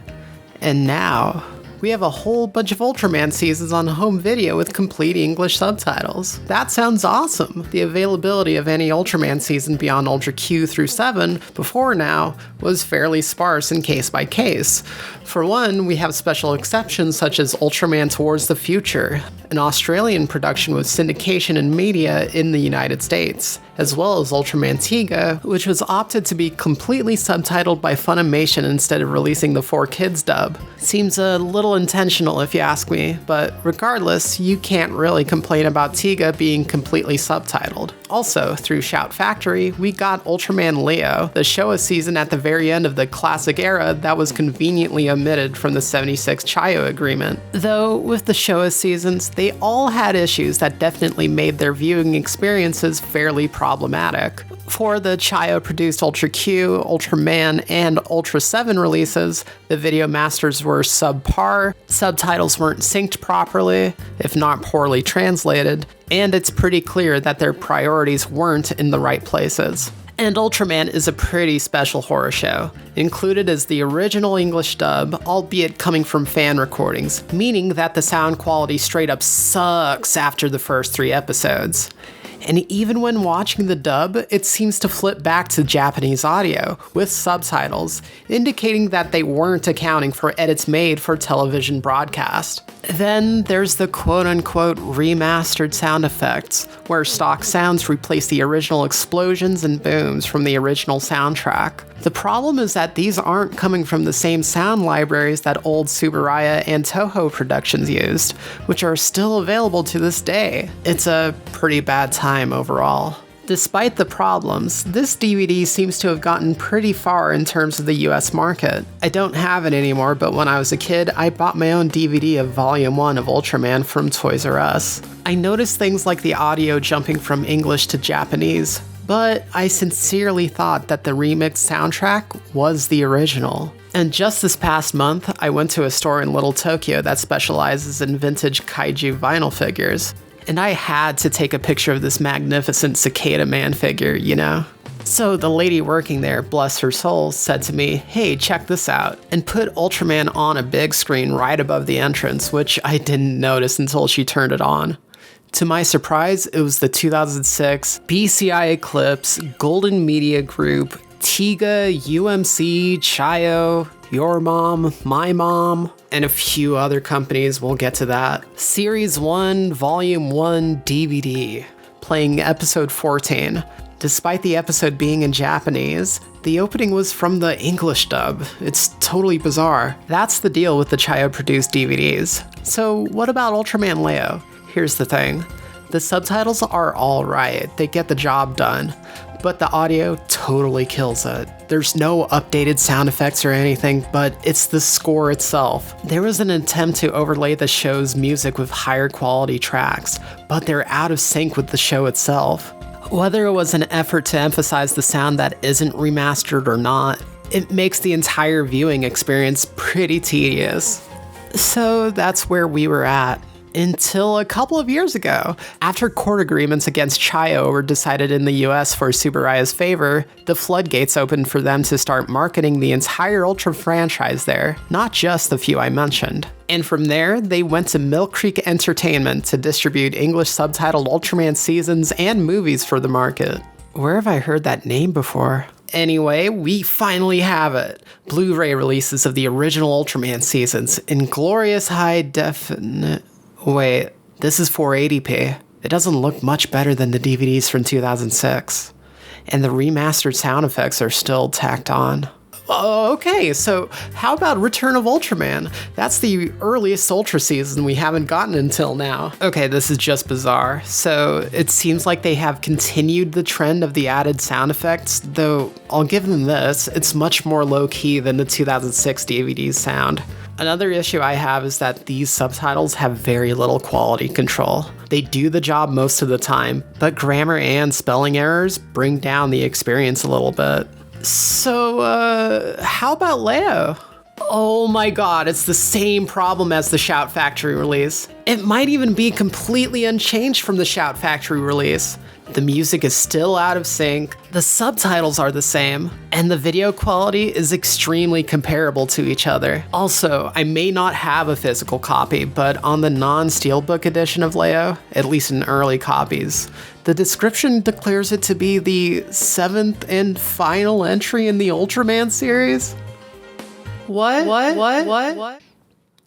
And now, we have a whole bunch of Ultraman seasons on home video with complete English subtitles. That sounds awesome! The availability of any Ultraman season beyond Ultra Q through 7 before now was fairly sparse and case by case. For one, we have special exceptions such as Ultraman Towards the Future, an Australian production with syndication and media in the United States, as well as Ultraman Tiga, which was opted to be completely subtitled by Funimation instead of releasing the 4Kids dub. Seems a little intentional if you ask me, but regardless, you can't really complain about Tiga being completely subtitled. Also, through Shout Factory, we got Ultraman Leo, the Showa season at the very end of the classic era that was conveniently omitted from the 76 Chayo agreement. Though, with the Showa seasons, they all had issues that definitely made their viewing experiences fairly problematic.
For the Chayo-produced Ultra Q, Ultraman, and Ultra 7 releases, the video masters were subpar, subtitles weren't synced properly, if not poorly translated, and it's pretty clear that their priorities weren't in the right places. And Ultraman is a pretty special horror show. Included is the original English dub, albeit coming from fan recordings, meaning that the sound quality straight up sucks after the first 3 episodes. And even when watching the dub, it seems to flip back to Japanese audio with subtitles, indicating that they weren't accounting for edits made for television broadcast. Then there's the quote-unquote remastered sound effects, where stock sounds replace the original explosions and booms from the original soundtrack. The problem is that these aren't coming from the same sound libraries that old Tsuburaya and Toho productions used, which are still available to this day. It's a pretty bad time overall. Despite the problems, this DVD seems to have gotten pretty far in terms of the US market. I don't have it anymore, but when I was a kid, I bought my own DVD of Volume 1 of Ultraman from Toys R Us. I noticed things like the audio jumping from English to Japanese, but I sincerely thought that the remixed soundtrack was the original. And just this past month, I went to a store in Little Tokyo that specializes in vintage kaiju vinyl figures. And I had to take a picture of this magnificent Cicada Man figure, you know? So the lady working there, bless her soul, said to me, "Hey, check this out," and put Ultraman on a big screen right above the entrance, which I didn't notice until she turned it on. To my surprise, it was the 2006 BCI Eclipse, Golden Media Group, Tiga, UMC, Chayo, Your Mom, My Mom, and a few other companies. We'll get to that. Series 1, Volume 1 DVD, playing episode 14. Despite the episode being in Japanese, the opening was from the English dub. It's totally bizarre. That's the deal with the Chayo-produced DVDs. So what about Ultraman Leo? Here's the thing. The subtitles are alright, they get the job done, but the audio totally kills it. There's no updated sound effects or anything, but it's the score itself. There was an attempt to overlay the show's music with higher quality tracks, but they're out of sync with the show itself. Whether it was an effort to emphasize the sound that isn't remastered or not, it makes the entire viewing experience pretty tedious. So that's where we were at. Until a couple of years ago. After court agreements against Chayo were decided in the US for Tsuburaya's favor, the floodgates opened for them to start marketing the entire Ultra franchise there, not just the few I mentioned. And from there, they went to Mill Creek Entertainment to distribute English subtitled Ultraman seasons and movies for the market. Where have I heard that name before? Anyway, we finally have it. Blu-ray releases of the original Ultraman seasons in glorious high definition. Wait, this is 480p. It doesn't look much better than the DVDs from 2006. And the remastered sound effects are still tacked on. Okay, so how about Return of Ultraman? That's the earliest Ultra season we haven't gotten until now. Okay, this is just bizarre. So it seems like they have continued the trend of the added sound effects, though I'll give them this, it's much more low-key than the 2006 DVD's sound. Another issue I have is that these subtitles have very little quality control. They do the job most of the time, but grammar and spelling errors bring down the experience a little bit. So, how about Leo? Oh my god, it's the same problem as the Shout Factory release. It might even be completely unchanged from the Shout Factory release. The music is still out of sync, the subtitles are the same, and the video quality is extremely comparable to each other. Also, I may not have a physical copy, but on the non-steelbook edition of Leo, at least in early copies, the description declares it to be the 7th and final entry in the Ultraman series. What?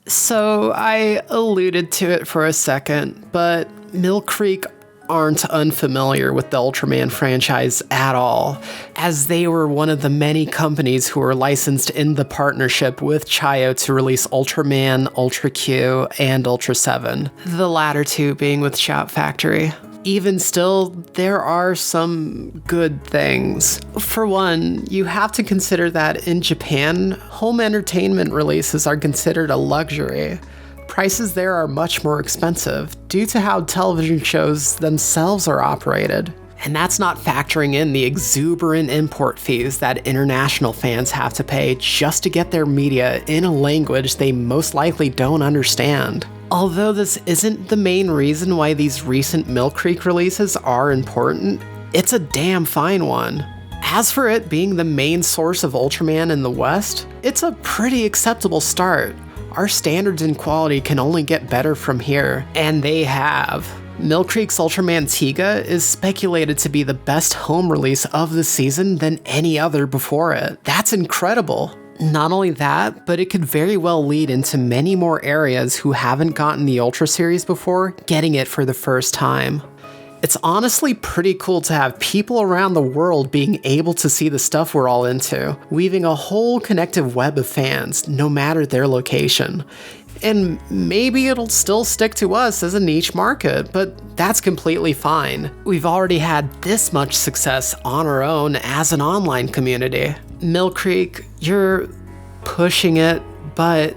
So I alluded to it for a second, but Mill Creek aren't unfamiliar with the Ultraman franchise at all, as they were one of the many companies who were licensed in the partnership with Chayo to release Ultraman, Ultra Q, and Ultra 7, the latter two being with Shout Factory. Even still, there are some good things. For one, you have to consider that in Japan, home entertainment releases are considered a luxury. Prices there are much more expensive due to how television shows themselves are operated. And that's not factoring in the exuberant import fees that international fans have to pay just to get their media in a language they most likely don't understand. Although this isn't the main reason why these recent Mill Creek releases are important, it's a damn fine one. As for it being the main source of Ultraman in the West, it's a pretty acceptable start. Our standards in quality can only get better from here, and they have. Mill Creek's Ultraman Tiga is speculated to be the best home release of the season than any other before it. That's incredible. Not only that, but it could very well lead into many more areas who haven't gotten the Ultra series before getting it for the first time. It's honestly pretty cool to have people around the world being able to see the stuff we're all into, weaving a whole connective web of fans, no matter their location. And maybe it'll still stick to us as a niche market, but that's completely fine. We've already had this much success on our own as an online community. Mill Creek, you're pushing it, but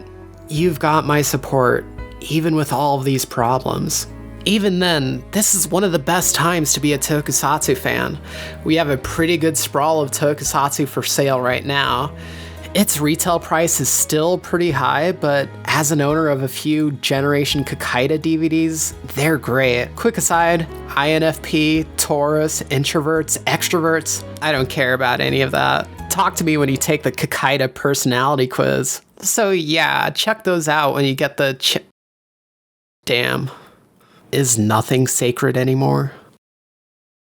you've got my support, even with all of these problems. Even then, this is one of the best times to be a Tokusatsu fan. We have a pretty good sprawl of Tokusatsu for sale right now. Its retail price is still pretty high, but as an owner of a few Generation Kakaida DVDs, they're great. Quick aside, INFP, Taurus, introverts, extroverts, I don't care about any of that. Talk to me when you take the Kakaida personality quiz. So yeah, check those out when you get the Damn. Is nothing sacred anymore?